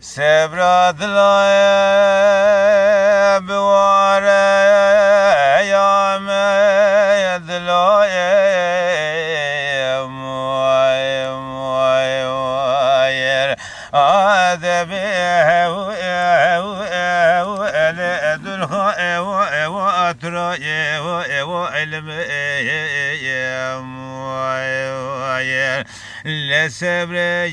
سبرا دلای بواره یام دلای موی موی مویر آدبی دلها و اترای و علم موی لسبر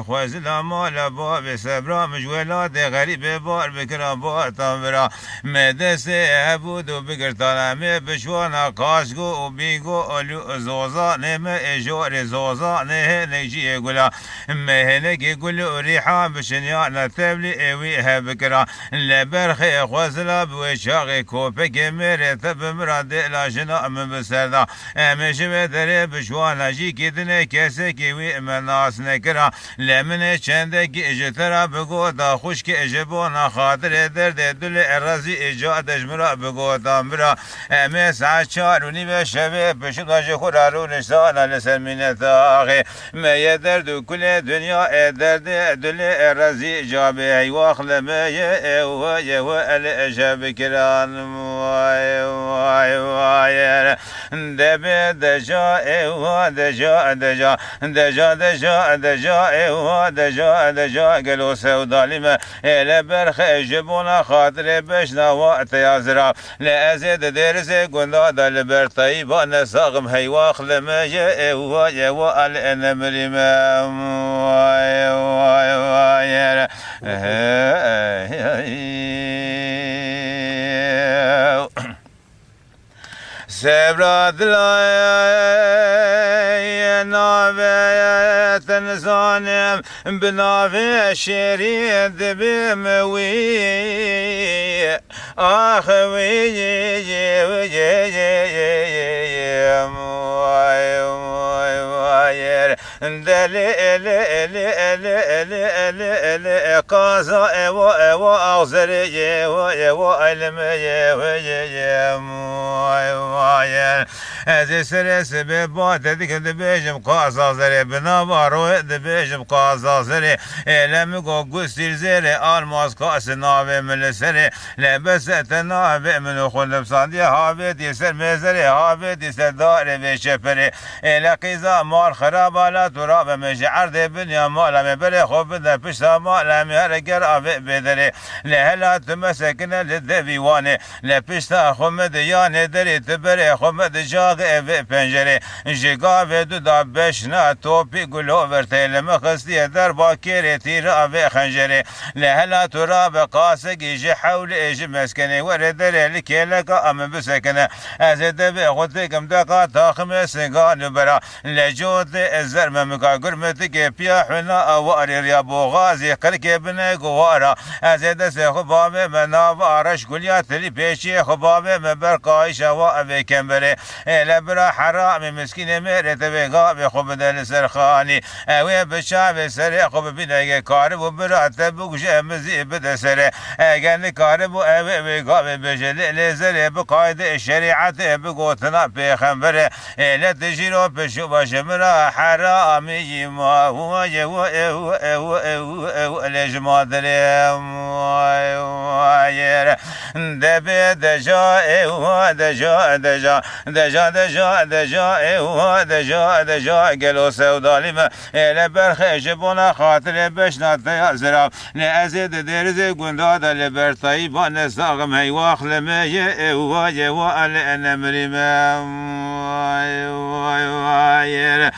خوزل مال باب سبرا مجولات غریب بار بکرم با تنورا مدست عبود و بگرتانمه بشوانا کاشگو و بیگو علو زوزانه ما اجور زوزانه نجی گلا مهنگی گلو ریحا بشنیانا تبلی اویه بکرا لبرخ خوزلا بوشاق کوپک میره تب مرا دلا جنا من بسردا امشو دره بشوانا جی کدنه کسی وی مناس نکرا لمن چنده کی اجترا بگو دا خوش کی اجبونا خاطر درد دل ارزی ایجادش مرا بگو دا مرا امی ساعت چارونی به شبه پشگاش خورارو نشتان لسمینت آخی می درد کل دنیا درد دل ارزی جابه ایواخ لمی ایوه و الاجاب کران وای وای وای دبه دجا ایوه دجا دجا دجا دجا دجا ایوه دجا دجا گلو سودالیم ایل برخ جبونا خاطر بشنا وقت یازرا لازد درس گندا دل برتایی با نساقم هیواخ لمی ایوه ایوه الانمریم وای وای وای سبرا دلای ناوی تنزانم بناوی شرید بموی آخوی دل قازا و اغزری و علم از سرس به باد دیگه دبیجم قازا زری بنابارو دبیجم قازا زری لمگو گستیر زری آلماس کاس ناوی ملسری لبست ناوی منو خلب ساندی هاوی دی سر مزری هاوی دی سر دار بشپری لقیزا مال خرابالا تراب مجعر دی بنیا مالا مبری خوب ده پشتا مالا مهرگر آوی بدری لهلا تمسکن لدویوانی لپشتا خمد یان دری تبری خمد جاغ اوی پنجره جگا و دو دا بشنا توپی گلو ورته لمخستی در باکیر تیر اوی خنجره لهلا تراب قاسگی جی حول ایج مسکنی وردر لکیلکا ام بسکنه از دبی خودکم دقا تاخم سگان برا لجود الزرم مکا گرمت که پیاحنا اواری ریا بوغازی قلک بنه گوارا از دست خباب مناوارش گلیات لی پیشی خباب مبرقای شوا اوی کمبره لبرا حرام مسکین میره تبگا به خوب دل سرخانی اوی بچاو سر خوب بینه کار و برا تبگوش امزی بده سره اگر کار بو اوی بگا بجل لزره بقاید شریعت بگوتنا پیغمبره لتجیرو پشو باشه مرا حرامی ما هو لجما درم وایر دبی دجا دجا دجا دجا دجا دجا دجا دجا گلو سودالیم لبرخ جبونا خاطر بشنا تیازرا لازد درز گنداد لبرتایی با نساقم هیواخ لمی وای وال انمریم وای وای وای